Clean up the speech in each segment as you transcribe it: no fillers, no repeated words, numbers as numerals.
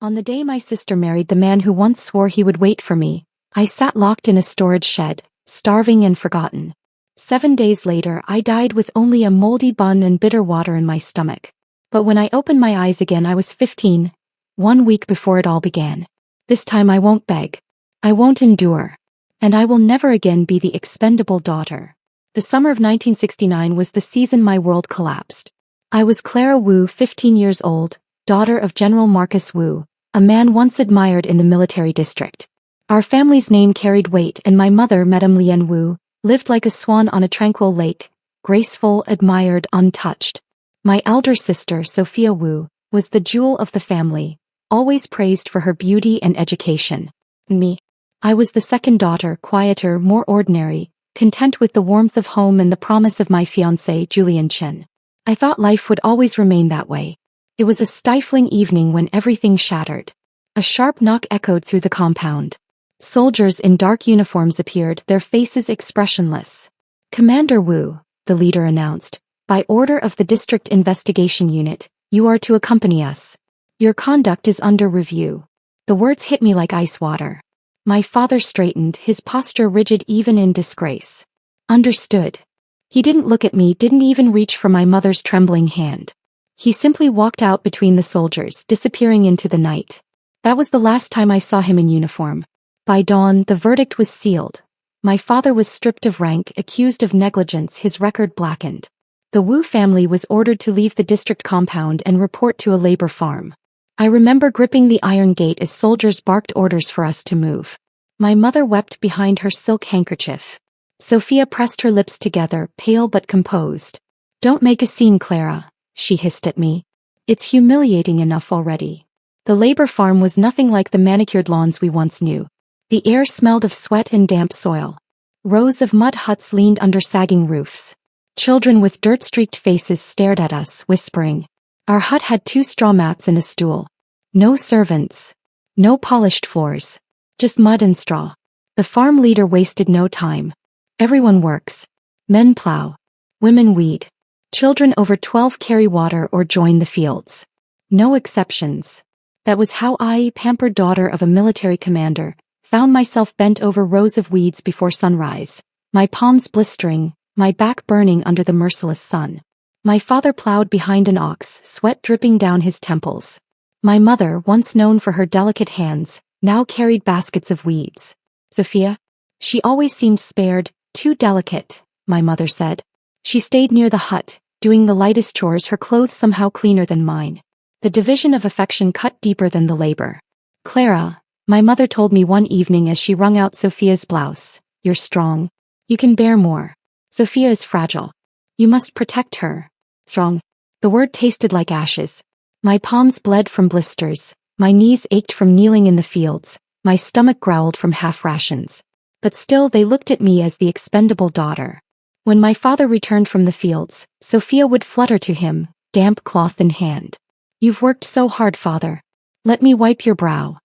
On the day my sister married the man who once swore he would wait for me, I sat locked in a storage shed, starving and forgotten. 7 days later I died with only a moldy bun and bitter water in my stomach. But when I opened my eyes again I was 15, 1 week before it all began. This time I won't beg. I won't endure. And I will never again be the expendable daughter. The summer of 1969 was the season my world collapsed. I was Clara Wu, 15 years old, daughter of General Marcus Wu, a man once admired in the military district. Our family's name carried weight and my mother, Madame Lien Wu, lived like a swan on a tranquil lake, graceful, admired, untouched. My elder sister, Sophia Wu, was the jewel of the family, always praised for her beauty and education. Me. I was the second daughter, quieter, more ordinary, content with the warmth of home and the promise of my fiancé, Julian Chen. I thought life would always remain that way. It was a stifling evening when everything shattered. A sharp knock echoed through the compound. Soldiers in dark uniforms appeared, their faces expressionless. "Commander Wu," the leader announced, "by order of the District Investigation Unit, you are to accompany us. Your conduct is under review." The words hit me like ice water. My father straightened, his posture rigid even in disgrace. Understood. He didn't look at me, didn't even reach for my mother's trembling hand. He simply walked out between the soldiers, disappearing into the night. That was the last time I saw him in uniform. By dawn, the verdict was sealed. My father was stripped of rank, accused of negligence, his record blackened. The Wu family was ordered to leave the district compound and report to a labor farm. I remember gripping the iron gate as soldiers barked orders for us to move. My mother wept behind her silk handkerchief. Sophia pressed her lips together, pale but composed. "Don't make a scene, Clara," she hissed at me. "It's humiliating enough already." The labor farm was nothing like the manicured lawns we once knew. The air smelled of sweat and damp soil. Rows of mud huts leaned under sagging roofs. Children with dirt-streaked faces stared at us, whispering. Our hut had 2 straw mats and a stool. No servants. No polished floors. Just mud and straw. The farm leader wasted no time. Everyone works. Men plow. Women weed. Children over 12 carry water or join the fields. No exceptions. That was how I, pampered daughter of a military commander, found myself bent over rows of weeds before sunrise, my palms blistering, my back burning under the merciless sun. My father plowed behind an ox, sweat dripping down his temples. My mother, once known for her delicate hands, now carried baskets of weeds. Sophia? She always seemed spared, too delicate, my mother said. She stayed near the hut, doing the lightest chores, her clothes somehow cleaner than mine. The division of affection cut deeper than the labor. "Clara," my mother told me one evening as she wrung out Sophia's blouse, "you're strong. You can bear more. Sophia is fragile. You must protect her." Strong. The word tasted like ashes. My palms bled from blisters, my knees ached from kneeling in the fields, my stomach growled from half rations. But still they looked at me as the expendable daughter. When my father returned from the fields, Sophia would flutter to him, damp cloth in hand. "You've worked so hard, father. Let me wipe your brow."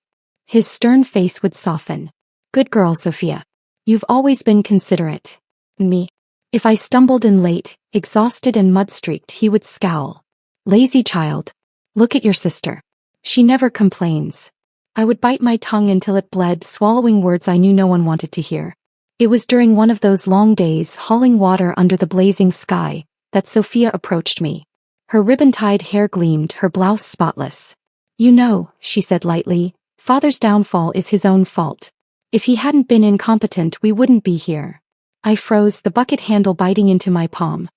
His stern face would soften. "Good girl, Sophia. You've always been considerate." Me. If I stumbled in late, exhausted and mud-streaked, he would scowl. "Lazy child. Look at your sister. She never complains." I would bite my tongue until it bled, swallowing words I knew no one wanted to hear. It was during one of those long days, hauling water under the blazing sky, that Sophia approached me. Her ribbon-tied hair gleamed, her blouse spotless. "You know," she said lightly, "Father's downfall is his own fault. If he hadn't been incompetent, we wouldn't be here." I froze, the bucket handle biting into my palm.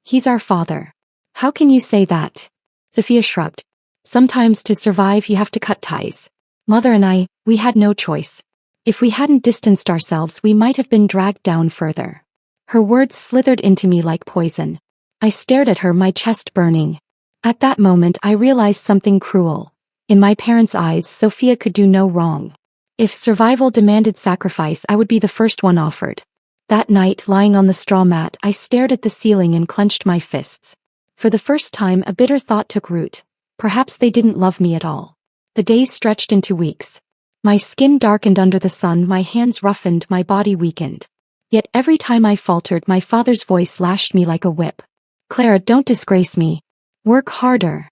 "He's our father." "How can you say that?" Sophia shrugged. "Sometimes to survive you have to cut ties. Mother and I, we had no choice. If we hadn't distanced ourselves we might have been dragged down further." Her words slithered into me like poison. I stared at her, my chest burning. At that moment I realized something cruel. In my parents' eyes, Sophia could do no wrong. If survival demanded sacrifice, I would be the first one offered. That night, lying on the straw mat, I stared at the ceiling and clenched my fists. For the first time, a bitter thought took root. Perhaps they didn't love me at all. The days stretched into weeks. My skin darkened under the sun, my hands roughened, my body weakened. Yet every time I faltered, my father's voice lashed me like a whip. "Clara, don't disgrace me. Work harder."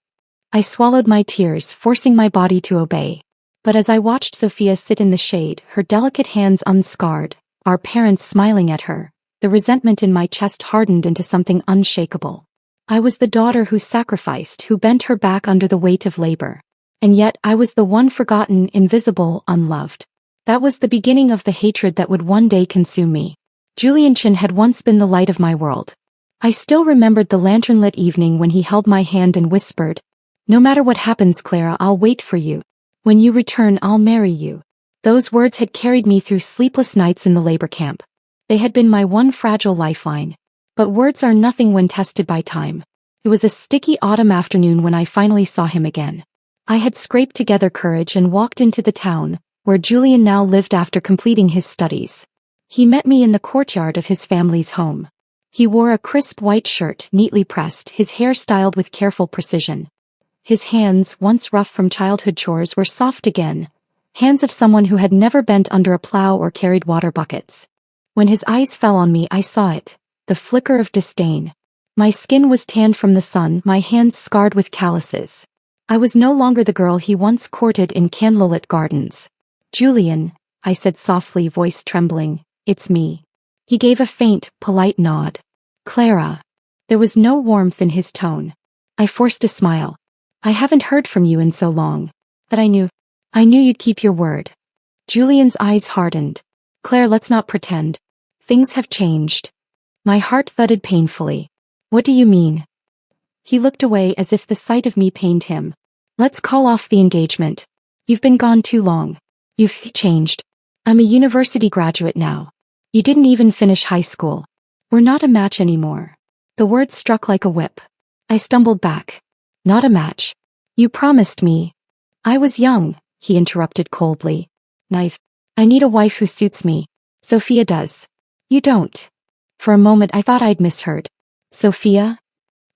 I swallowed my tears, forcing my body to obey. But as I watched Sophia sit in the shade, her delicate hands unscarred, our parents smiling at her, the resentment in my chest hardened into something unshakable. I was the daughter who sacrificed, who bent her back under the weight of labor. And yet I was the one forgotten, invisible, unloved. That was the beginning of the hatred that would one day consume me. Julian Chin had once been the light of my world. I still remembered the lantern-lit evening when he held my hand and whispered, "No matter what happens, Clara, I'll wait for you. When you return, I'll marry you." Those words had carried me through sleepless nights in the labor camp. They had been my one fragile lifeline. But words are nothing when tested by time. It was a sticky autumn afternoon when I finally saw him again. I had scraped together courage and walked into the town, where Julian now lived after completing his studies. He met me in the courtyard of his family's home. He wore a crisp white shirt, neatly pressed, his hair styled with careful precision. His hands, once rough from childhood chores, were soft again, hands of someone who had never bent under a plow or carried water buckets. When his eyes fell on me, I saw it, the flicker of disdain. My skin was tanned from the sun, my hands scarred with calluses. I was no longer the girl he once courted in candlelit gardens. "Julian," I said softly, voice trembling, "it's me." He gave a faint, polite nod. "Clara." There was no warmth in his tone. I forced a smile. "I haven't heard from you in so long. But I knew you'd keep your word." Julian's eyes hardened. "Claire, let's not pretend. Things have changed." My heart thudded painfully. "What do you mean?" He looked away as if the sight of me pained him. "Let's call off the engagement. You've been gone too long. You've changed. I'm a university graduate now. You didn't even finish high school. We're not a match anymore." The words struck like a whip. I stumbled back. "Not a match. You promised me." "I was young," he interrupted coldly. I need a wife who suits me. Sophia does. You don't." For a moment I thought I'd misheard. "Sophia?"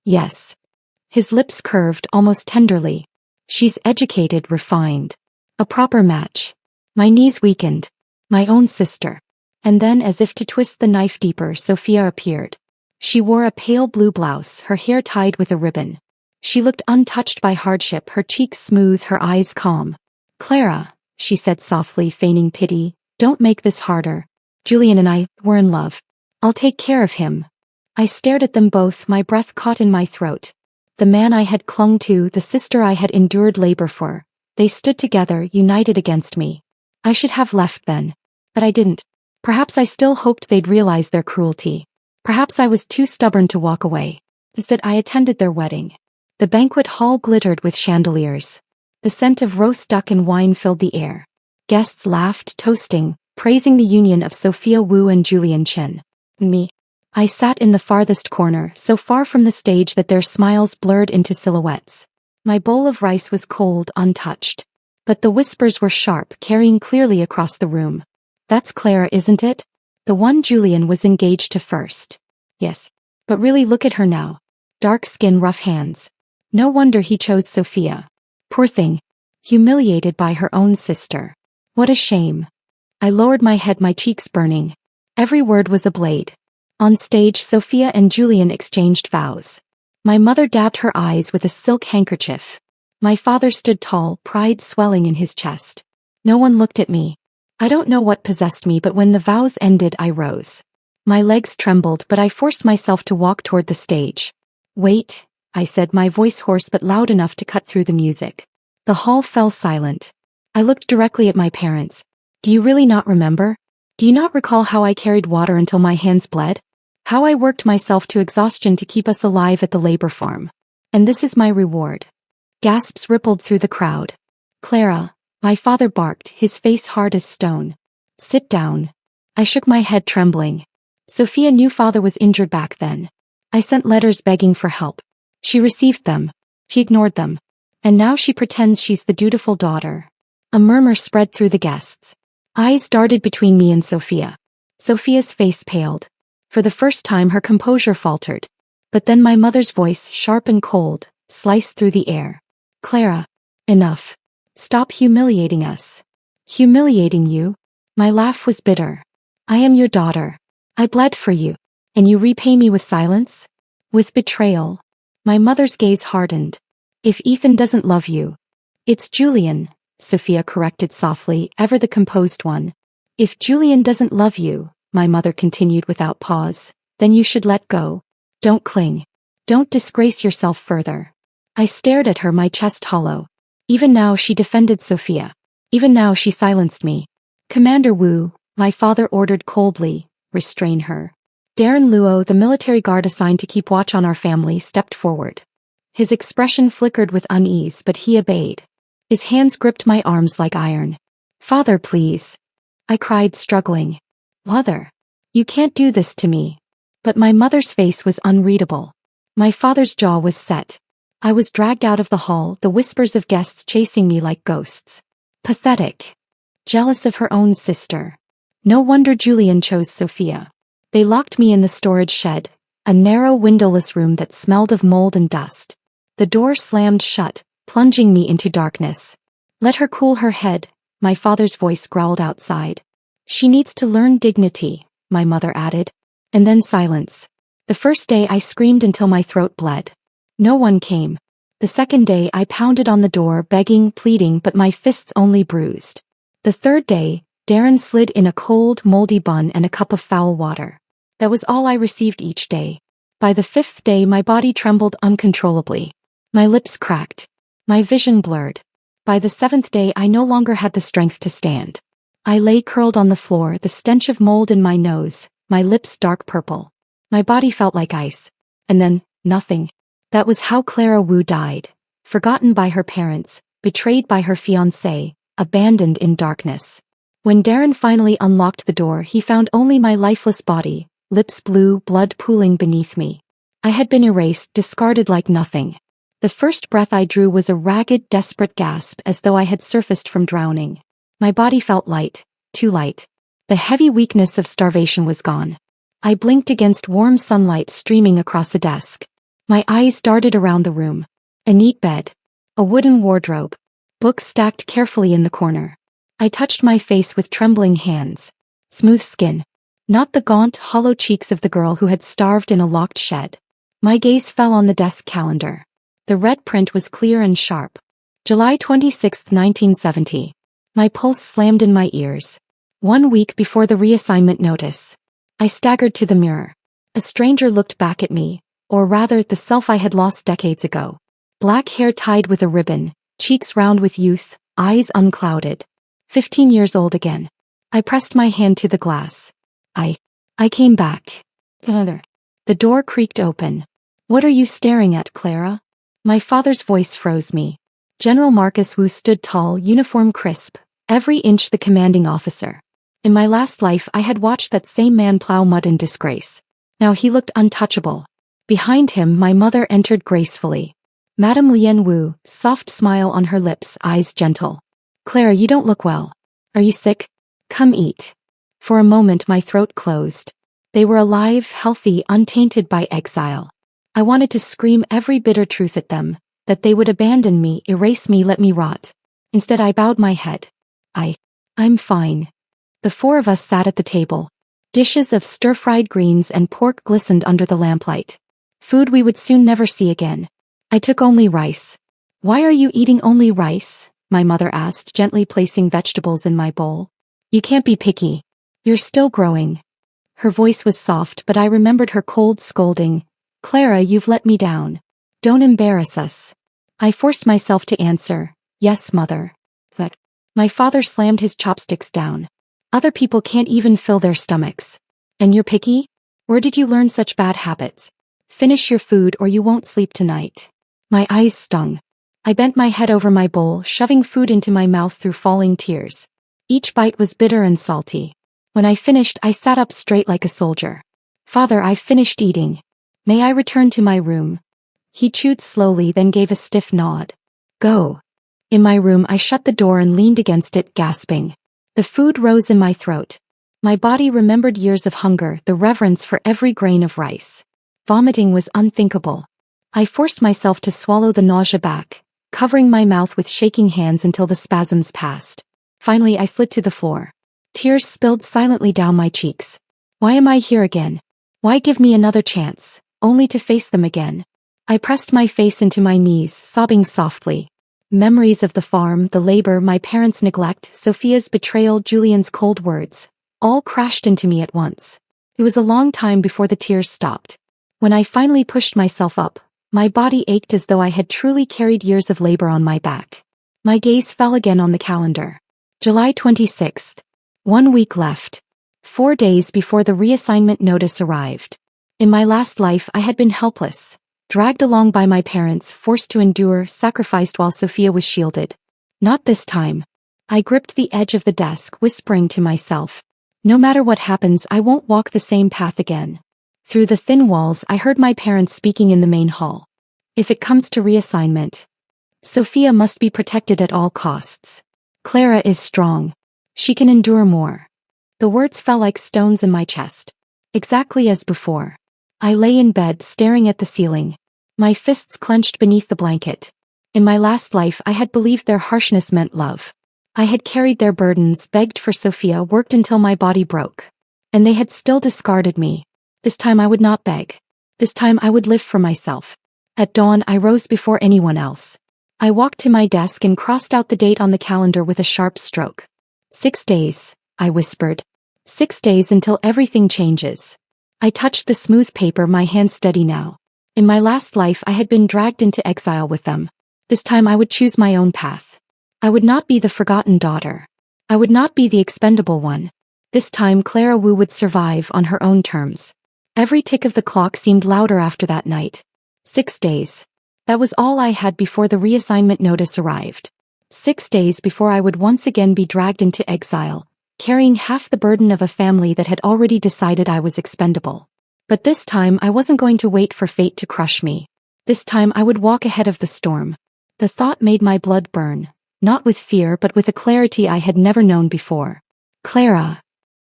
"Yes." His lips curved almost tenderly. "She's educated, refined. A proper match." My knees weakened. My own sister. And then, as if to twist the knife deeper, Sophia appeared. She wore a pale blue blouse, her hair tied with a ribbon. She looked untouched by hardship, her cheeks smooth, her eyes calm. "Clara," she said softly, feigning pity, "don't make this harder. Julian and I, we're in love. I'll take care of him." I stared at them both, my breath caught in my throat. The man I had clung to, the sister I had endured labor for. They stood together, united against me. I should have left then. But I didn't. Perhaps I still hoped they'd realize their cruelty. Perhaps I was too stubborn to walk away. Instead, I attended their wedding. The banquet hall glittered with chandeliers. The scent of roast duck and wine filled the air. Guests laughed, toasting, praising the union of Sophia Wu and Julian Chin. Me. I sat in the farthest corner, so far from the stage that their smiles blurred into silhouettes. My bowl of rice was cold, untouched. But the whispers were sharp, carrying clearly across the room. "That's Clara, isn't it? The one Julian was engaged to first." "Yes. But really, look at her now. Dark skin, rough hands. No wonder he chose Sophia. Poor thing. Humiliated by her own sister. What a shame." I lowered my head, my cheeks burning. Every word was a blade. On stage, Sophia and Julian exchanged vows. My mother dabbed her eyes with a silk handkerchief. My father stood tall, pride swelling in his chest. No one looked at me. I don't know what possessed me, but when the vows ended, I rose. My legs trembled, but I forced myself to walk toward the stage. "Wait," I said, my voice hoarse but loud enough to cut through the music. The hall fell silent. I looked directly at my parents. "Do you really not remember? Do you not recall how I carried water until my hands bled? How I worked myself to exhaustion to keep us alive at the labor farm? And this is my reward." Gasps rippled through the crowd. "Clara," my father barked, his face hard as stone. "Sit down." I shook my head, trembling. Sophia knew father was injured back then. I sent letters begging for help. She received them. She ignored them. And now she pretends she's the dutiful daughter. A murmur spread through the guests. Eyes darted between me and Sophia. Sophia's face paled. For the first time her composure faltered. But then my mother's voice, sharp and cold, sliced through the air. "Clara, enough. Stop humiliating us." "Humiliating you?" My laugh was bitter. "I am your daughter. I bled for you. And you repay me with silence? With betrayal." My mother's gaze hardened. If Ethan doesn't love you. It's Julian, Sophia corrected softly, ever the composed one. If Julian doesn't love you, my mother continued without pause, then you should let go. Don't cling. Don't disgrace yourself further. I stared at her, my chest hollow. Even now she defended Sophia. Even now she silenced me. Commander Wu, my father ordered coldly, restrain her. Darren Luo, the military guard assigned to keep watch on our family, stepped forward. His expression flickered with unease, but he obeyed. His hands gripped my arms like iron. Father, please. I cried, struggling. Mother. You can't do this to me. But my mother's face was unreadable. My father's jaw was set. I was dragged out of the hall, the whispers of guests chasing me like ghosts. Pathetic. Jealous of her own sister. No wonder Julian chose Sophia. They locked me in the storage shed, a narrow windowless room that smelled of mold and dust. The door slammed shut, plunging me into darkness. Let her cool her head, my father's voice growled outside. She needs to learn dignity, my mother added. And then silence. The first day I screamed until my throat bled. No one came. The second day I pounded on the door, begging, pleading, but my fists only bruised. The third day, Darren slid in a cold, moldy bun and a cup of foul water. That was all I received each day. By the fifth day my body trembled uncontrollably. My lips cracked. My vision blurred. By the seventh day I no longer had the strength to stand. I lay curled on the floor, the stench of mold in my nose, my lips dark purple. My body felt like ice. And then, nothing. That was how Clara Wu died. Forgotten by her parents, betrayed by her fiancé, abandoned in darkness. When Darren finally unlocked the door, he found only my lifeless body, lips blue, blood pooling beneath me. I had been erased, discarded like nothing. The first breath I drew was a ragged, desperate gasp, as though I had surfaced from drowning. My body felt light, too light. The heavy weakness of starvation was gone. I blinked against warm sunlight streaming across the desk. My eyes darted around the room. A neat bed. A wooden wardrobe. Books stacked carefully in the corner. I touched my face with trembling hands. Smooth skin. Not the gaunt, hollow cheeks of the girl who had starved in a locked shed. My gaze fell on the desk calendar. The red print was clear and sharp. July 26, 1970. My pulse slammed in my ears. 1 week before the reassignment notice. I staggered to the mirror. A stranger looked back at me, or rather the self I had lost decades ago. Black hair tied with a ribbon, cheeks round with youth, eyes unclouded. 15 years old again. I pressed my hand to the glass. I came back. The door creaked open. What are you staring at, Clara? My father's voice froze me. General Marcus Wu stood tall, uniform crisp, every inch the commanding officer. In my last life I had watched that same man plow mud in disgrace. Now he looked untouchable. Behind him my mother entered gracefully. Madame Lien Wu, soft smile on her lips, eyes gentle. Clara, you don't look well. Are you sick? Come eat. For a moment my throat closed. They were alive, healthy, untainted by exile. I wanted to scream every bitter truth at them, that they would abandon me, erase me, let me rot. Instead I bowed my head. I'm fine. The four of us sat at the table. Dishes of stir-fried greens and pork glistened under the lamplight. Food we would soon never see again. I took only rice. Why are you eating only rice? My mother asked, gently placing vegetables in my bowl. You can't be picky. You're still growing. Her voice was soft, but I remembered her cold scolding. Clara, you've let me down. Don't embarrass us. I forced myself to answer, yes, mother. But my father slammed his chopsticks down. Other people can't even fill their stomachs. And you're picky? Where did you learn such bad habits? Finish your food or you won't sleep tonight. My eyes stung. I bent my head over my bowl, shoving food into my mouth through falling tears. Each bite was bitter and salty. When I finished, I sat up straight like a soldier. Father, I've finished eating. May I return to my room? He chewed slowly, then gave a stiff nod. Go. In my room, I shut the door and leaned against it, gasping. The food rose in my throat. My body remembered years of hunger, the reverence for every grain of rice. Vomiting was unthinkable. I forced myself to swallow the nausea back, covering my mouth with shaking hands until the spasms passed. Finally, I slid to the floor. Tears spilled silently down my cheeks. Why am I here again? Why give me another chance, only to face them again? I pressed my face into my knees, sobbing softly. Memories of the farm, the labor, my parents' neglect, Sophia's betrayal, Julian's cold words, all crashed into me at once. It was a long time before the tears stopped. When I finally pushed myself up, my body ached as though I had truly carried years of labor on my back. My gaze fell again on the calendar. July 26th. 1 week left. 4 days before the reassignment notice arrived. In my last life I had been helpless, dragged along by my parents, forced to endure, sacrificed while Sophia was shielded. Not this time. I gripped the edge of the desk, whispering to myself, no matter what happens, I won't walk the same path again. Through the thin walls I heard my parents speaking in the main hall. If it comes to reassignment, Sophia must be protected at all costs. Clara is strong. She can endure more. The words fell like stones in my chest. Exactly as before. I lay in bed staring at the ceiling, my fists clenched beneath the blanket. In my last life I had believed their harshness meant love. I had carried their burdens, begged for Sophia, worked until my body broke. And they had still discarded me. This time I would not beg. This time I would live for myself. At dawn I rose before anyone else. I walked to my desk and crossed out the date on the calendar with a sharp stroke. 6 days, I whispered. 6 days until everything changes. I touched the smooth paper, my hands steady now. In my last life I had been dragged into exile with them. This time I would choose my own path. I would not be the forgotten daughter. I would not be the expendable one. This time Clara Wu would survive on her own terms. Every tick of the clock seemed louder after that night. 6 days. That was all I had before the reassignment notice arrived. 6 days before I would once again be dragged into exile, carrying half the burden of a family that had already decided I was expendable. But this time I wasn't going to wait for fate to crush me. This time I would walk ahead of the storm. The thought made my blood burn, not with fear but with a clarity I had never known before. Clara.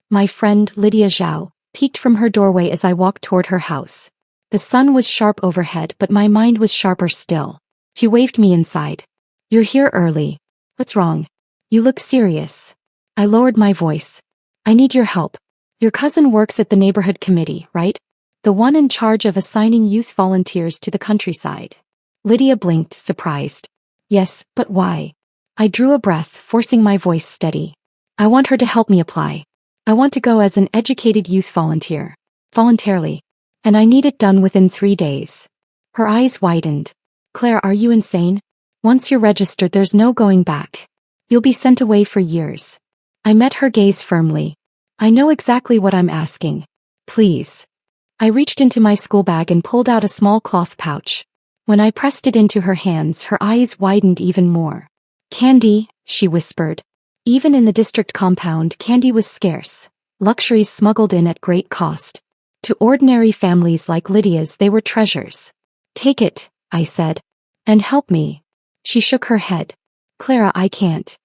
My friend Lydia Zhao peeked from her doorway as I walked toward her house. The sun was sharp overhead but my mind was sharper still. She waved me inside. You're here early. What's wrong? You look serious. I lowered my voice. I need your help. Your cousin works at the neighborhood committee, right? The one in charge of assigning youth volunteers to the countryside. Lydia blinked, surprised. Yes, but why? I drew a breath, forcing my voice steady. I want her to help me apply. I want to go as an educated youth volunteer. Voluntarily. And I need it done within 3 days. Her eyes widened. Claire, are you insane? Once you're registered there's no going back. You'll be sent away for years. I met her gaze firmly. I know exactly what I'm asking. Please. I reached into my school bag and pulled out a small cloth pouch. When I pressed it into her hands, her eyes widened even more. Candy, she whispered. Even in the district compound, candy was scarce. Luxuries smuggled in at great cost. To ordinary families like Lydia's, they were treasures. Take it, I said. And help me. She shook her head. Clara, I can't.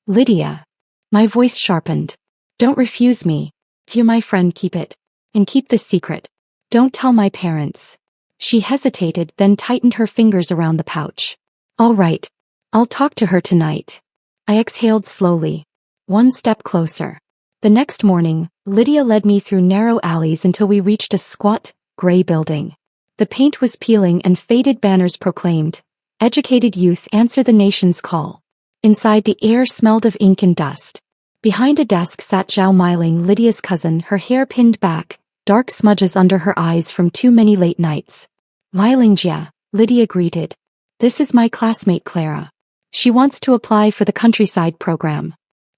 Lydia. My voice sharpened. Don't refuse me. If you're my friend, keep it. And keep this secret. Don't tell my parents. She hesitated, then tightened her fingers around the pouch. All right. I'll talk to her tonight. I exhaled slowly. 1 step closer. The next morning, Lydia led me through narrow alleys until we reached a squat, gray building. The paint was peeling and faded banners proclaimed, "Educated youth answer the nation's call." Inside, the air smelled of ink and dust. Behind a desk sat Zhao Meiling, Lydia's cousin, her hair pinned back, dark smudges under her eyes from too many late nights. Meiling Jia, Lydia greeted. This is my classmate Clara. She wants to apply for the countryside program.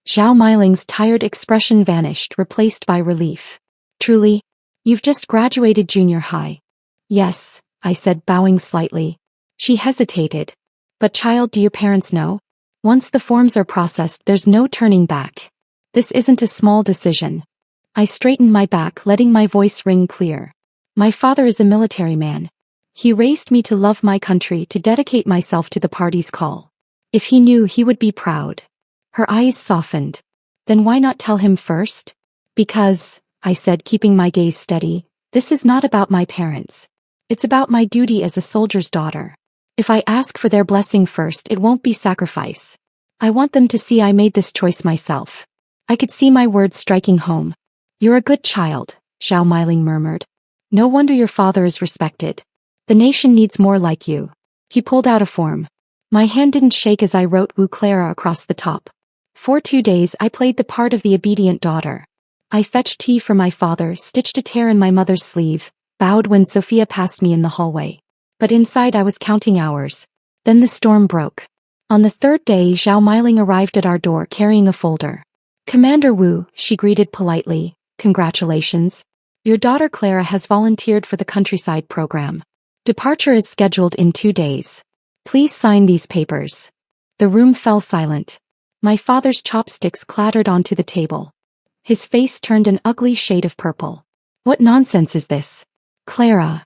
Zhao Meiling's tired expression vanished, replaced by relief. Truly? You've just graduated junior high. Yes, I said, bowing slightly. She hesitated. But child, do your parents know? Once the forms are processed, there's no turning back. This isn't a small decision. I straightened my back, letting my voice ring clear. My father is a military man. He raised me to love my country, to dedicate myself to the party's call. If he knew, he would be proud. Her eyes softened. Then why not tell him first? Because, I said, keeping my gaze steady, this is not about my parents. It's about my duty as a soldier's daughter. If I ask for their blessing first, it won't be sacrifice. I want them to see I made this choice myself. I could see my words striking home. You're a good child, Zhao Meiling murmured. No wonder your father is respected. The nation needs more like you. He pulled out a form. My hand didn't shake as I wrote Wu Clara across the top. For 2 days I played the part of the obedient daughter. I fetched tea for my father, stitched a tear in my mother's sleeve, bowed when Sophia passed me in the hallway. But inside I was counting hours. Then the storm broke. On the 3rd day Zhao Meiling arrived at our door carrying a folder. "Commander Wu," she greeted politely, "congratulations. Your daughter Clara has volunteered for the countryside program. Departure is scheduled in 2 days. Please sign these papers." The room fell silent. My father's chopsticks clattered onto the table. His face turned an ugly shade of purple. "What nonsense is this? Clara."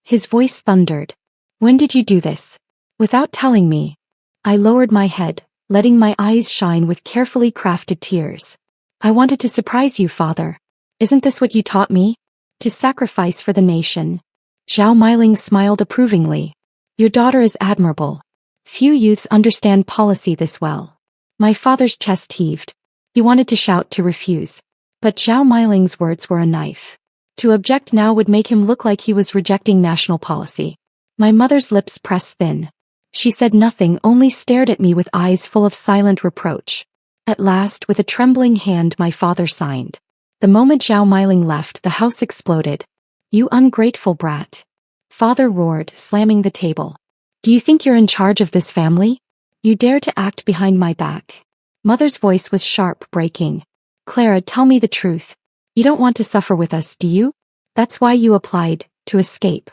His voice thundered. "When did you do this? Without telling me." I lowered my head, letting my eyes shine with carefully crafted tears. "I wanted to surprise you, father. Isn't this what you taught me? To sacrifice for the nation." Zhao Meiling smiled approvingly. "Your daughter is admirable. Few youths understand policy this well." My father's chest heaved. He wanted to shout to refuse. But Zhao Meiling's words were a knife. To object now would make him look like he was rejecting national policy. My mother's lips pressed thin. She said nothing, only stared at me with eyes full of silent reproach. At last, with a trembling hand, my father signed. The moment Zhao Meiling left, the house exploded. "You ungrateful brat!" Father roared, slamming the table. "Do you think you're in charge of this family? You dare to act behind my back." Mother's voice was sharp, breaking. "Clara, tell me the truth. You don't want to suffer with us, do you? That's why you applied, to escape."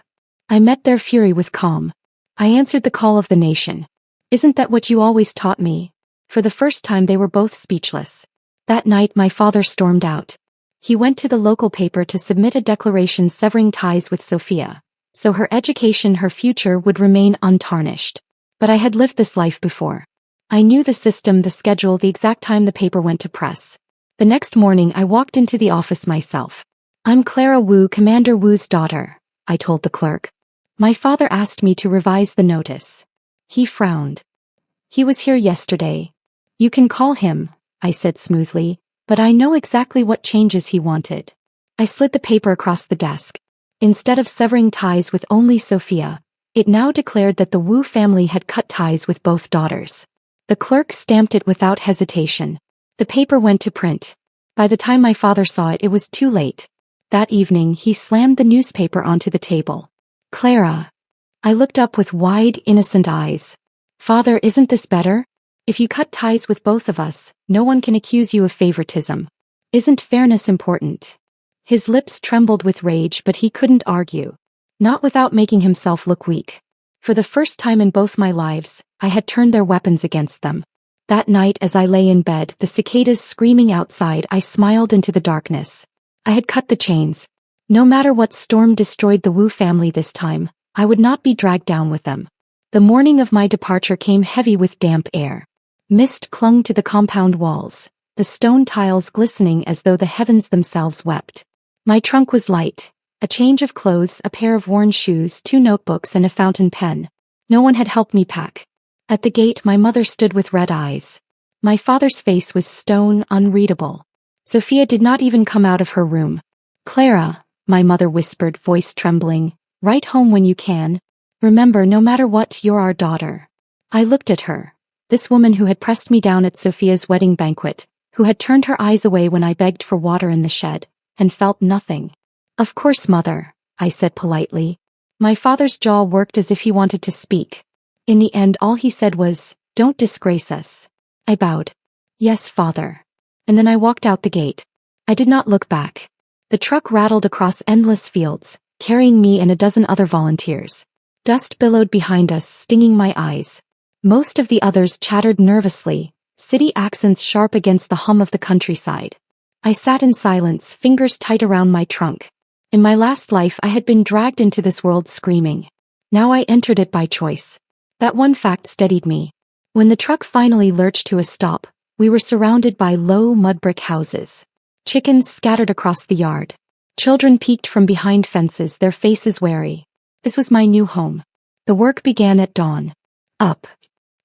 I met their fury with calm. I answered the call of the nation. "Isn't that what you always taught me?" For the first time they were both speechless. That night my father stormed out. He went to the local paper to submit a declaration severing ties with Sophia, so her education, her future would remain untarnished. But I had lived this life before. I knew the system, the schedule, the exact time the paper went to press. The next morning I walked into the office myself. "I'm Clara Wu, Commander Wu's daughter," I told the clerk. My father asked me to revise the notice. He frowned. "He was here yesterday." "You can call him," I said smoothly, "but I know exactly what changes he wanted." I slid the paper across the desk. Instead of severing ties with only Sophia, it now declared that the Wu family had cut ties with both daughters. The clerk stamped it without hesitation. The paper went to print. By the time my father saw it, it was too late. That evening, he slammed the newspaper onto the table. "Clara." I looked up with wide, innocent eyes. "Father, isn't this better? If you cut ties with both of us, no one can accuse you of favoritism. Isn't fairness important?" His lips trembled with rage, but he couldn't argue. Not without making himself look weak. For the first time in both my lives, I had turned their weapons against them. That night as I lay in bed, the cicadas screaming outside, I smiled into the darkness. I had cut the chains. No matter what storm destroyed the Wu family this time, I would not be dragged down with them. The morning of my departure came heavy with damp air. Mist clung to the compound walls, the stone tiles glistening as though the heavens themselves wept. My trunk was light. A change of clothes, a pair of worn shoes, 2 notebooks and a fountain pen. No one had helped me pack. At the gate my mother stood with red eyes. My father's face was stone, unreadable. Sophia did not even come out of her room. "Clara," my mother whispered, voice trembling, "write home when you can. Remember, no matter what, you're our daughter." I looked at her. This woman who had pressed me down at Sophia's wedding banquet, who had turned her eyes away when I begged for water in the shed, and felt nothing. "Of course, mother," I said politely. My father's jaw worked as if he wanted to speak. In the end, all he said was, "Don't disgrace us." I bowed. "Yes, father." And then I walked out the gate. I did not look back. The truck rattled across endless fields, carrying me and a dozen other volunteers. Dust billowed behind us, stinging my eyes. Most of the others chattered nervously, city accents sharp against the hum of the countryside. I sat in silence, fingers tight around my trunk. In my last life I had been dragged into this world screaming. Now I entered it by choice. That one fact steadied me. When the truck finally lurched to a stop, we were surrounded by low mud-brick houses. Chickens scattered across the yard. Children peeked from behind fences, their faces wary. This was my new home. The work began at dawn. Up.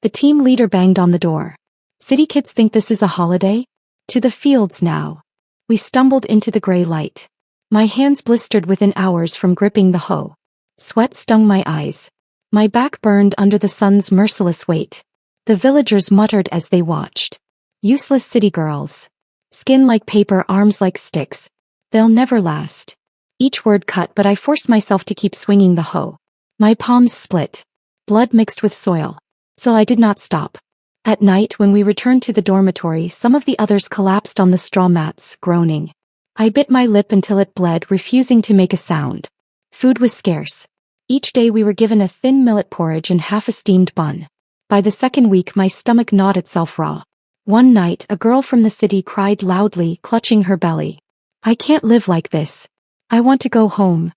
The team leader banged on the door. "City kids think this is a holiday? To the fields now." We stumbled into the gray light. My hands blistered within hours from gripping the hoe. Sweat stung my eyes. My back burned under the sun's merciless weight. The villagers muttered as they watched. Useless city girls. Skin like paper, arms like sticks. They'll never last. Each word cut, but I forced myself to keep swinging the hoe. My palms split. Blood mixed with soil. So I did not stop. At night, when we returned to the dormitory, some of the others collapsed on the straw mats, groaning. I bit my lip until it bled, refusing to make a sound. Food was scarce. Each day we were given a thin millet porridge and half a steamed bun. By the second week my stomach gnawed itself raw. One night a girl from the city cried loudly, clutching her belly. "I can't live like this. I want to go home."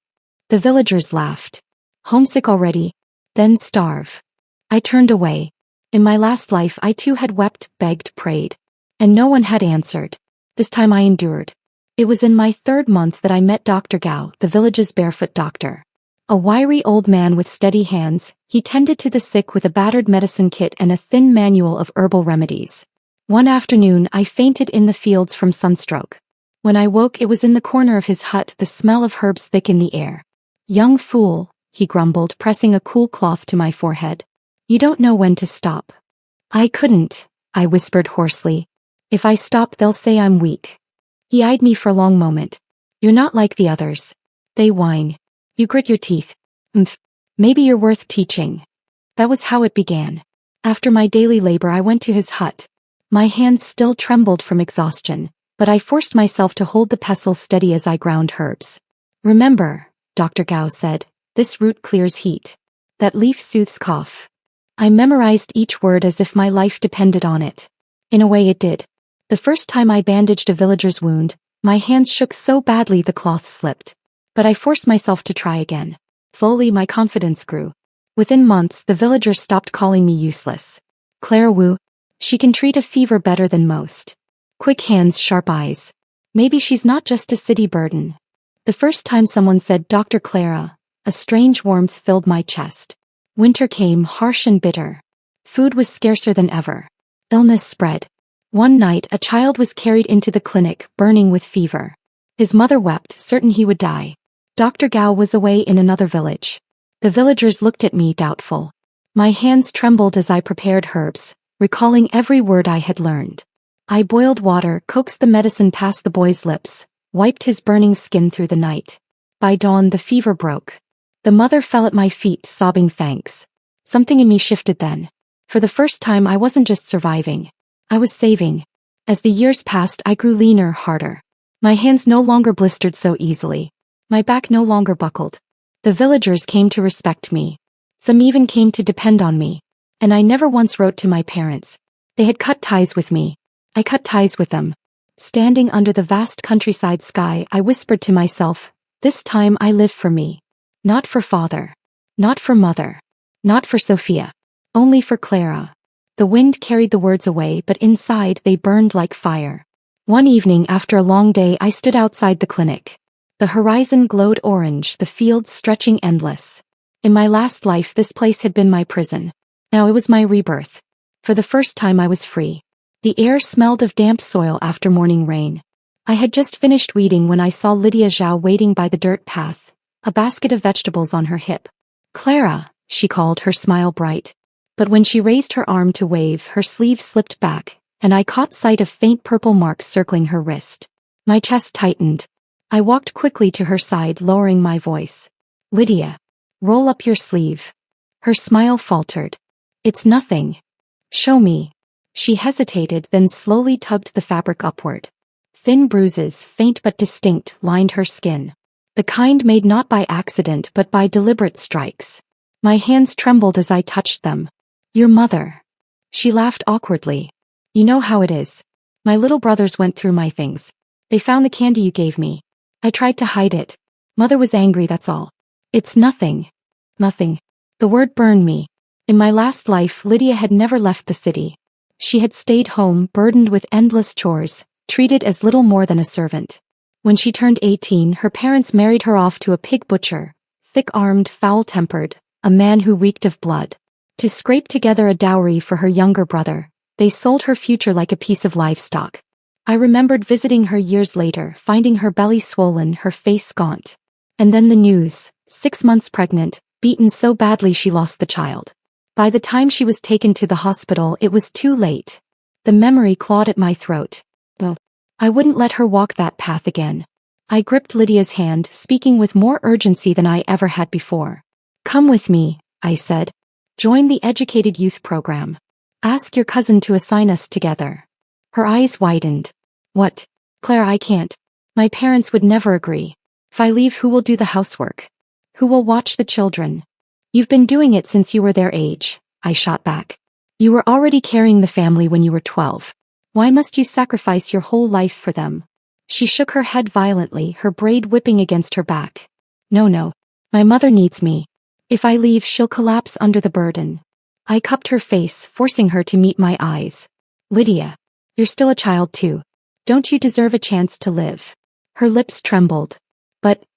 The villagers laughed. "Homesick already? Then starve." I turned away. In my last life I too had wept, begged, prayed. And no one had answered. This time I endured. It was in my 3rd month that I met Dr. Gao, the village's barefoot doctor. A wiry old man with steady hands, he tended to the sick with a battered medicine kit and a thin manual of herbal remedies. One afternoon I fainted in the fields from sunstroke. When I woke it was in the corner of his hut, the smell of herbs thick in the air. "Young fool," he grumbled, pressing a cool cloth to my forehead. "You don't know when to stop." "I couldn't," I whispered hoarsely. "If I stop they'll say I'm weak." He eyed me for a long moment. "You're not like the others. They whine. You grit your teeth. Maybe you're worth teaching." That was how it began. After my daily labor I went to his hut. My hands still trembled from exhaustion, but I forced myself to hold the pestle steady as I ground herbs. "Remember," Dr. Gao said, "this root clears heat. That leaf soothes cough." I memorized each word as if my life depended on it. In a way it did. The first time I bandaged a villager's wound, my hands shook so badly the cloth slipped. But I forced myself to try again. Slowly my confidence grew. Within months the villagers stopped calling me useless. "Clara Wu, she can treat a fever better than most. Quick hands, sharp eyes. Maybe she's not just a city burden." The first time someone said Dr. Clara, a strange warmth filled my chest. Winter came, harsh and bitter. Food was scarcer than ever. Illness spread. One night a child was carried into the clinic, burning with fever. His mother wept, certain he would die. Dr. Gao was away in another village. The villagers looked at me doubtful. My hands trembled as I prepared herbs, recalling every word I had learned. I boiled water, coaxed the medicine past the boy's lips, wiped his burning skin through the night. By dawn the fever broke. The mother fell at my feet, sobbing thanks. Something in me shifted then. For the first time I wasn't just surviving. I was saving. As the years passed I grew leaner, harder. My hands no longer blistered so easily. My back no longer buckled. The villagers came to respect me. Some even came to depend on me. And I never once wrote to my parents. They had cut ties with me. I cut ties with them. Standing under the vast countryside sky I whispered to myself, "This time I live for me. Not for father. Not for mother. Not for Sophia. Only for Clara." The wind carried the words away, but inside they burned like fire. One evening after a long day I stood outside the clinic. The horizon glowed orange, the fields stretching endless. In my last life this place had been my prison. Now it was my rebirth. For the first time I was free. The air smelled of damp soil after morning rain. I had just finished weeding when I saw Lydia Zhao waiting by the dirt path, a basket of vegetables on her hip. "Clara," she called, her smile bright. But when she raised her arm to wave, her sleeve slipped back, and I caught sight of faint purple marks circling her wrist. My chest tightened. I walked quickly to her side, lowering my voice. "Lydia, roll up your sleeve." Her smile faltered. "It's nothing." "Show me." She hesitated, then slowly tugged the fabric upward. Thin bruises, faint but distinct, lined her skin. The kind made not by accident but by deliberate strikes. My hands trembled as I touched them. "Your mother." She laughed awkwardly. "You know how it is. My little brothers went through my things. They found the candy you gave me. I tried to hide it. Mother was angry, that's all." "It's nothing." "Nothing." The word burned me. In my last life Lydia had never left the city. She had stayed home, burdened with endless chores, treated as little more than a servant. When she turned 18, her parents married her off to a pig butcher, thick-armed, foul-tempered, a man who reeked of blood. To scrape together a dowry for her younger brother, they sold her future like a piece of livestock. I remembered visiting her years later, finding her belly swollen, her face gaunt. And then the news, 6 months pregnant, beaten so badly she lost the child. By the time she was taken to the hospital, it was too late. The memory clawed at my throat. Oh, I wouldn't let her walk that path again. I gripped Lydia's hand, speaking with more urgency than I ever had before. Come with me, I said. Join the educated youth program. Ask your cousin to assign us together. Her eyes widened. What? Claire, I can't. My parents would never agree. If I leave, who will do the housework? Who will watch the children? You've been doing it since you were their age, I shot back. You were already carrying the family when you were 12. Why must you sacrifice your whole life for them? She shook her head violently, her braid whipping against her back. No. My mother needs me. If I leave, she'll collapse under the burden. I cupped her face, forcing her to meet my eyes. Lydia, you're still a child too. Don't you deserve a chance to live? Her lips trembled.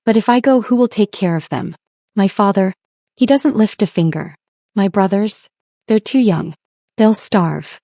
But if I go, who will take care of them? My father? He doesn't lift a finger. My brothers? They're too young. They'll starve.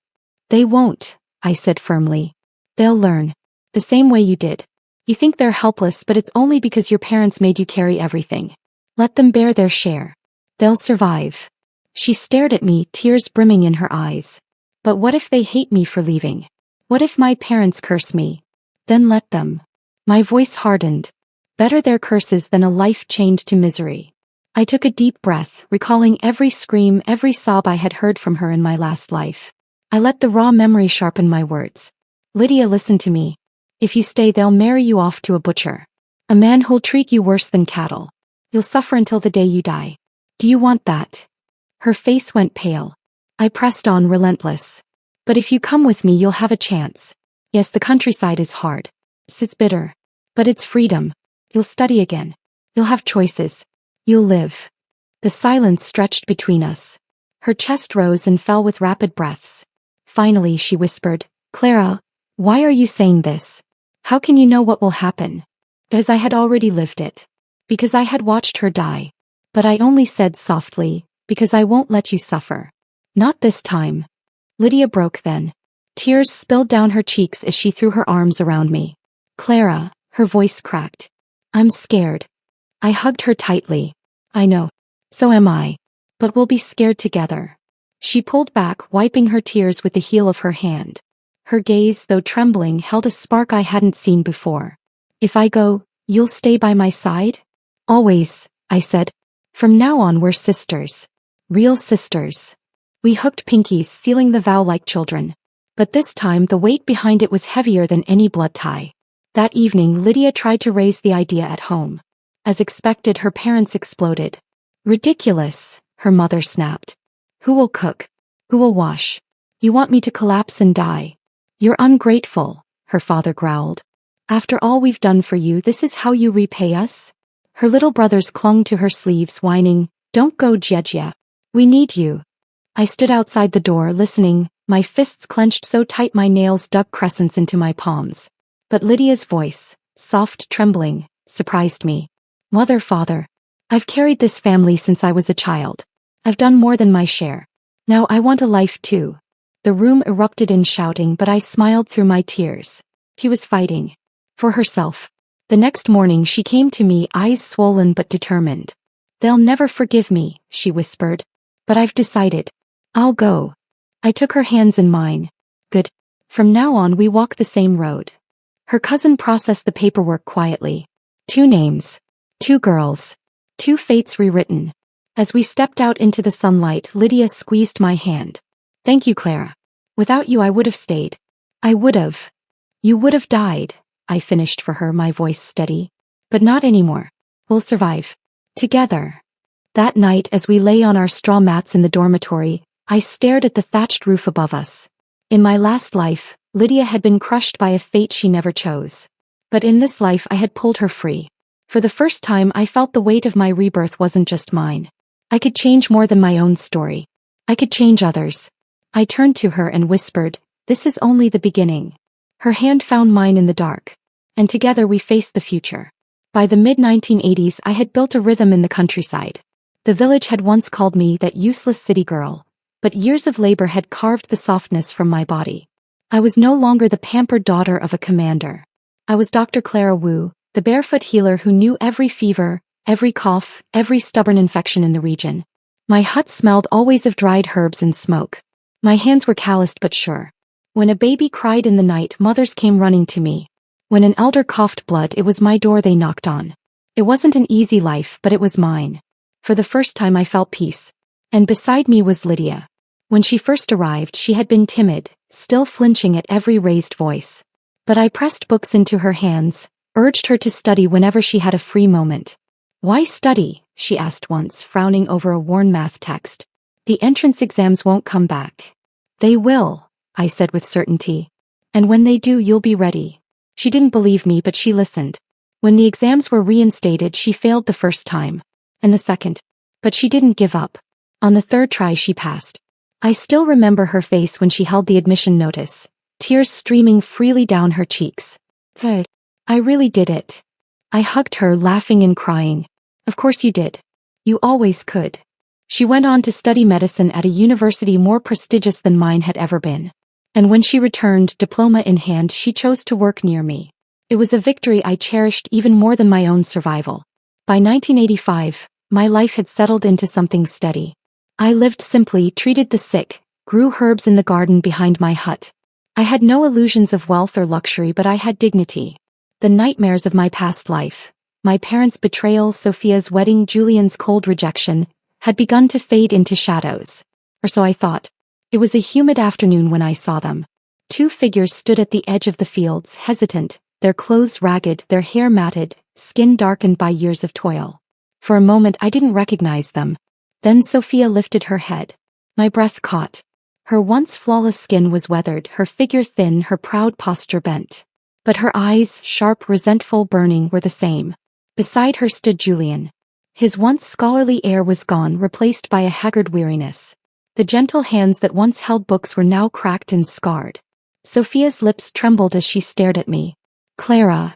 They won't, I said firmly. They'll learn. The same way you did. You think they're helpless, but it's only because your parents made you carry everything. Let them bear their share. They'll survive. She stared at me, tears brimming in her eyes. But what if they hate me for leaving? What if my parents curse me? Then let them. My voice hardened. Better their curses than a life chained to misery. I took a deep breath, recalling every scream, every sob I had heard from her in my last life. I let the raw memory sharpen my words. Lydia, listen to me. If you stay, they'll marry you off to a butcher. A man who'll treat you worse than cattle. You'll suffer until the day you die. Do you want that? Her face went pale. I pressed on, relentless. But if you come with me, you'll have a chance. Yes, the countryside is hard. It's bitter. But it's freedom. You'll study again. You'll have choices. You'll live. The silence stretched between us. Her chest rose and fell with rapid breaths. Finally, she whispered, Clara, why are you saying this? How can you know what will happen? Because I had already lived it. Because I had watched her die. But I only said softly, because I won't let you suffer. Not this time. Lydia broke then. Tears spilled down her cheeks as she threw her arms around me. Clara, her voice cracked. I'm scared. I hugged her tightly. I know. So am I. But we'll be scared together. She pulled back, wiping her tears with the heel of her hand. Her gaze, though trembling, held a spark I hadn't seen before. If I go, you'll stay by my side? Always, I said. From now on, we're sisters. Real sisters. We hooked pinkies, sealing the vow like children. But this time the weight behind it was heavier than any blood tie. That evening, Lydia tried to raise the idea at home. As expected, her parents exploded. Ridiculous, her mother snapped. Who will cook? Who will wash? You want me to collapse and die? You're ungrateful, her father growled. After all we've done for you, this is how you repay us? Her little brothers clung to her sleeves, whining, Don't go, Jejia. We need you. I stood outside the door, listening, my fists clenched so tight my nails dug crescents into my palms. But Lydia's voice, soft, trembling, surprised me. Mother, father, I've carried this family since I was a child. I've done more than my share. Now I want a life too. The room erupted in shouting, but I smiled through my tears. She was fighting. For herself. The next morning she came to me, eyes swollen but determined. They'll never forgive me, she whispered. But I've decided. I'll go. I took her hands in mine. Good. From now on we walk the same road. Her cousin processed the paperwork quietly. 2 names. 2 girls. 2 fates rewritten. As we stepped out into the sunlight, Lydia squeezed my hand. Thank you, Clara. Without you I would have stayed. I would have. You would have died, I finished for her, my voice steady. But not anymore. We'll survive. Together. That night, as we lay on our straw mats in the dormitory, I stared at the thatched roof above us. In my last life, Lydia had been crushed by a fate she never chose. But in this life I had pulled her free. For the first time I felt the weight of my rebirth wasn't just mine. I could change more than my own story. I could change others. I turned to her and whispered, This is only the beginning. Her hand found mine in the dark. And together we faced the future. By the mid-1980s I had built a rhythm in the countryside. The village had once called me that useless city girl. But years of labor had carved the softness from my body. I was no longer the pampered daughter of a commander. I was Dr. Clara Wu, the barefoot healer who knew every fever, every cough, every stubborn infection in the region. My hut smelled always of dried herbs and smoke. My hands were calloused but sure. When a baby cried in the night, mothers came running to me. When an elder coughed blood, it was my door they knocked on. It wasn't an easy life, but it was mine. For the first time I felt peace. And beside me was Lydia. When she first arrived, she had been timid, still flinching at every raised voice. But I pressed books into her hands, urged her to study whenever she had a free moment. "Why study?" she asked once, frowning over a worn math text. "The entrance exams won't come back." "They will," I said with certainty. "And when they do, you'll be ready." She didn't believe me, but she listened. When the exams were reinstated, she failed the first time. And the second. But she didn't give up. On the third try she passed. I still remember her face when she held the admission notice, tears streaming freely down her cheeks. "Hey, I really did it." I hugged her, laughing and crying. "Of course you did. You always could." She went on to study medicine at a university more prestigious than mine had ever been. And when she returned, diploma in hand, she chose to work near me. It was a victory I cherished even more than my own survival. By 1985, my life had settled into something steady. I lived simply, treated the sick, grew herbs in the garden behind my hut. I had no illusions of wealth or luxury, but I had dignity. The nightmares of my past life, my parents' betrayal, Sophia's wedding, Julian's cold rejection, had begun to fade into shadows. Or so I thought. It was a humid afternoon when I saw them. Two figures stood at the edge of the fields, hesitant, their clothes ragged, their hair matted, skin darkened by years of toil. For a moment I didn't recognize them. Then Sophia lifted her head. My breath caught. Her once flawless skin was weathered, her figure thin, her proud posture bent. But her eyes, sharp, resentful, burning, were the same. Beside her stood Julian. His once scholarly air was gone, replaced by a haggard weariness. The gentle hands that once held books were now cracked and scarred. Sophia's lips trembled as she stared at me. "Clara."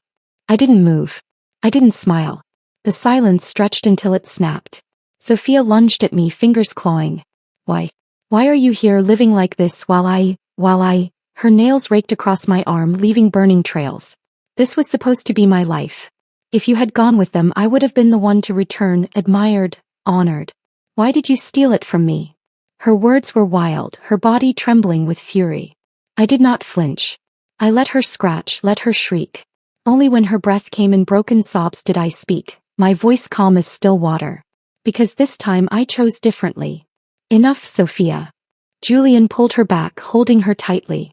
I didn't move. I didn't smile. The silence stretched until it snapped. Sophia lunged at me, fingers clawing. Why are you here living like this while I... Her nails raked across my arm, leaving burning trails. This was supposed to be my life. If you had gone with them, I would have been the one to return, admired, honored. Why did you steal it from me? Her words were wild, her body trembling with fury. I did not flinch. I let her scratch, let her shriek. Only when her breath came in broken sobs did I speak, my voice calm as still water. Because this time I chose differently. "Enough, Sophia." Julian pulled her back, holding her tightly.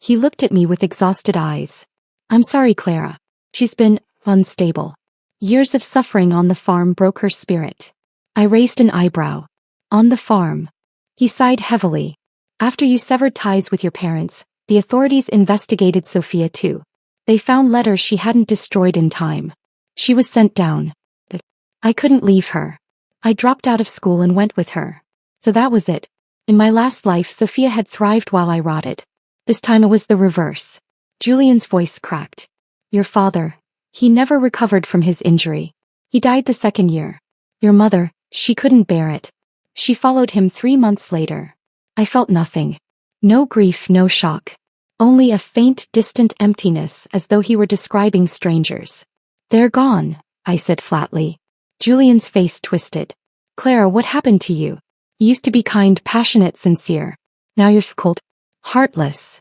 He looked at me with exhausted eyes. "I'm sorry, Clara. She's been unstable. Years of suffering on the farm broke her spirit." I raised an eyebrow. "On the farm?" He sighed heavily. "After you severed ties with your parents, the authorities investigated Sophia too. They found letters she hadn't destroyed in time. She was sent down. But I couldn't leave her. I dropped out of school and went with her. So that was it. In my last life, Sophia had thrived while I rotted. This time it was the reverse." Julian's voice cracked. "Your father, he never recovered from his injury. He died the second year. Your mother, she couldn't bear it. She followed him 3 months later." I felt nothing. No grief, no shock. Only a faint, distant emptiness, as though he were describing strangers. "They're gone," I said flatly. Julian's face twisted. "Clara, what happened to you? You used to be kind, passionate, sincere. Now you're cold, heartless."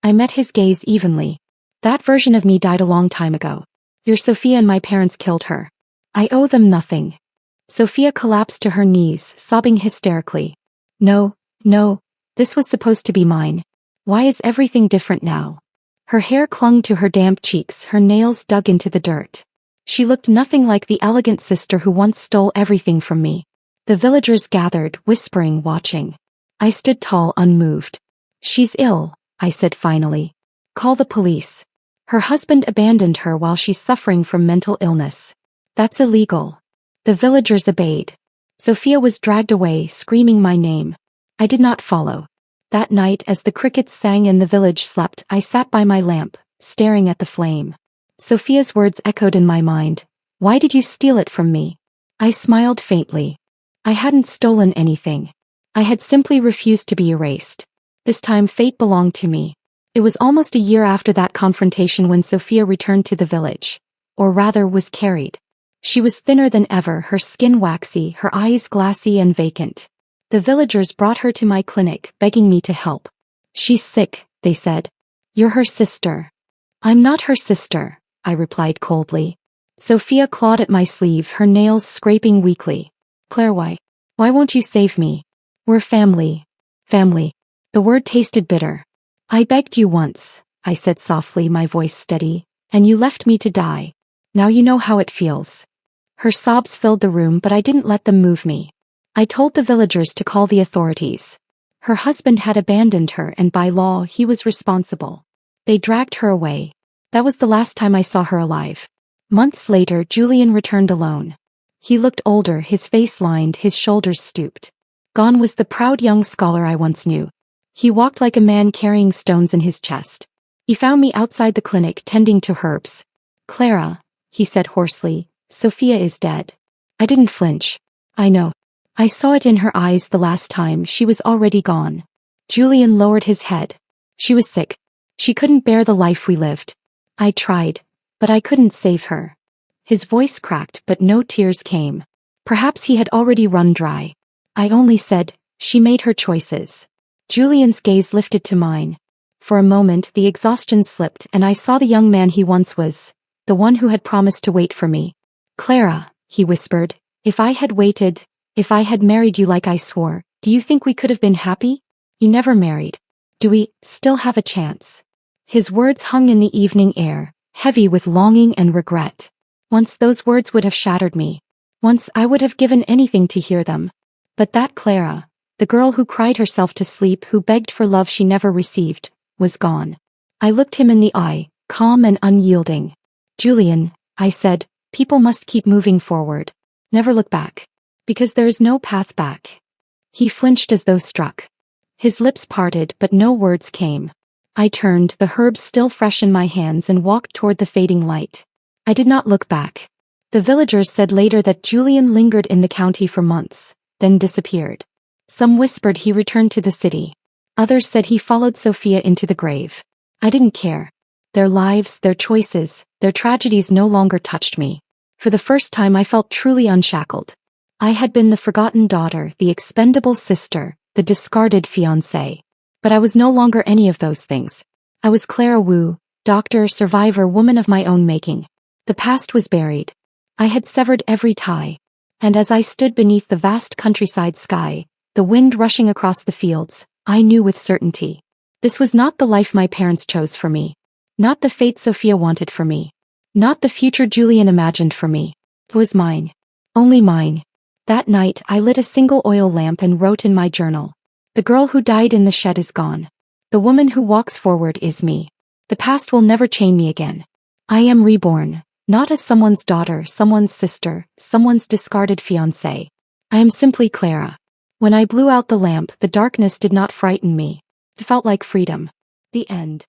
I met his gaze evenly. "That version of me died a long time ago. Your Sophia and my parents killed her. I owe them nothing." Sophia collapsed to her knees, sobbing hysterically. No, this was supposed to be mine. Why is everything different now?" Her hair clung to her damp cheeks, her nails dug into the dirt. She looked nothing like the elegant sister who once stole everything from me. The villagers gathered, whispering, watching. I stood tall, unmoved. "She's ill," I said finally. "Call the police. Her husband abandoned her while she's suffering from mental illness. That's illegal." The villagers obeyed. Sophia was dragged away, screaming my name. I did not follow. That night, as the crickets sang and the village slept, I sat by my lamp, staring at the flame. Sophia's words echoed in my mind. "Why did you steal it from me?" I smiled faintly. I hadn't stolen anything. I had simply refused to be erased. This time fate belonged to me. It was almost a year after that confrontation when Sophia returned to the village. Or rather, was carried. She was thinner than ever, her skin waxy, her eyes glassy and vacant. The villagers brought her to my clinic, begging me to help. She's sick, they said. You're her sister. I'm not her sister, I replied coldly. Sophia clawed at my sleeve, her nails scraping weakly. Claire, why won't you save me? We're family. Family. The word tasted bitter. I begged you once, I said softly, my voice steady, and you left me to die. Now you know how it feels. Her sobs filled the room, but I didn't let them move me. I told the villagers to call the authorities. Her husband had abandoned her, and by law he was responsible. They dragged her away. That was the last time I saw her alive. Months later, Julian returned alone. He looked older, his face lined, his shoulders stooped. Gone was the proud young scholar I once knew. He walked like a man carrying stones in his chest. He found me outside the clinic tending to herbs. Clara, he said hoarsely, Sophia is dead. I didn't flinch. I know. I saw it in her eyes the last time. She was already gone. Julian lowered his head. She was sick. She couldn't bear the life we lived. I tried, but I couldn't save her. His voice cracked, but no tears came. Perhaps he had already run dry. I only said, she made her choices. Julian's gaze lifted to mine. For a moment the exhaustion slipped, and I saw the young man he once was, the one who had promised to wait for me. Clara, he whispered, if I had waited, if I had married you like I swore, do you think we could have been happy? You never married. Do we still have a chance? His words hung in the evening air, heavy with longing and regret. Once those words would have shattered me. Once I would have given anything to hear them. But that Clara, the girl who cried herself to sleep, who begged for love she never received, was gone. I looked him in the eye, calm and unyielding. Julian, I said, people must keep moving forward. Never look back. Because there is no path back. He flinched as though struck. His lips parted, but no words came. I turned, the herbs still fresh in my hands, and walked toward the fading light. I did not look back. The villagers said later that Julian lingered in the county for months, then disappeared. Some whispered he returned to the city. Others said he followed Sophia into the grave. I didn't care. Their lives, their choices, their tragedies no longer touched me. For the first time I felt truly unshackled. I had been the forgotten daughter, the expendable sister, the discarded fiancée. But I was no longer any of those things. I was Clara Wu, doctor, survivor, woman of my own making. The past was buried. I had severed every tie. And as I stood beneath the vast countryside sky, the wind rushing across the fields, I knew with certainty. This was not the life my parents chose for me. Not the fate Sophia wanted for me. Not the future Julian imagined for me. It was mine. Only mine. That night I lit a single oil lamp and wrote in my journal. The girl who died in the shed is gone. The woman who walks forward is me. The past will never chain me again. I am reborn, not as someone's daughter, someone's sister, someone's discarded fiancée. I am simply Clara. When I blew out the lamp, the darkness did not frighten me. It felt like freedom. The end.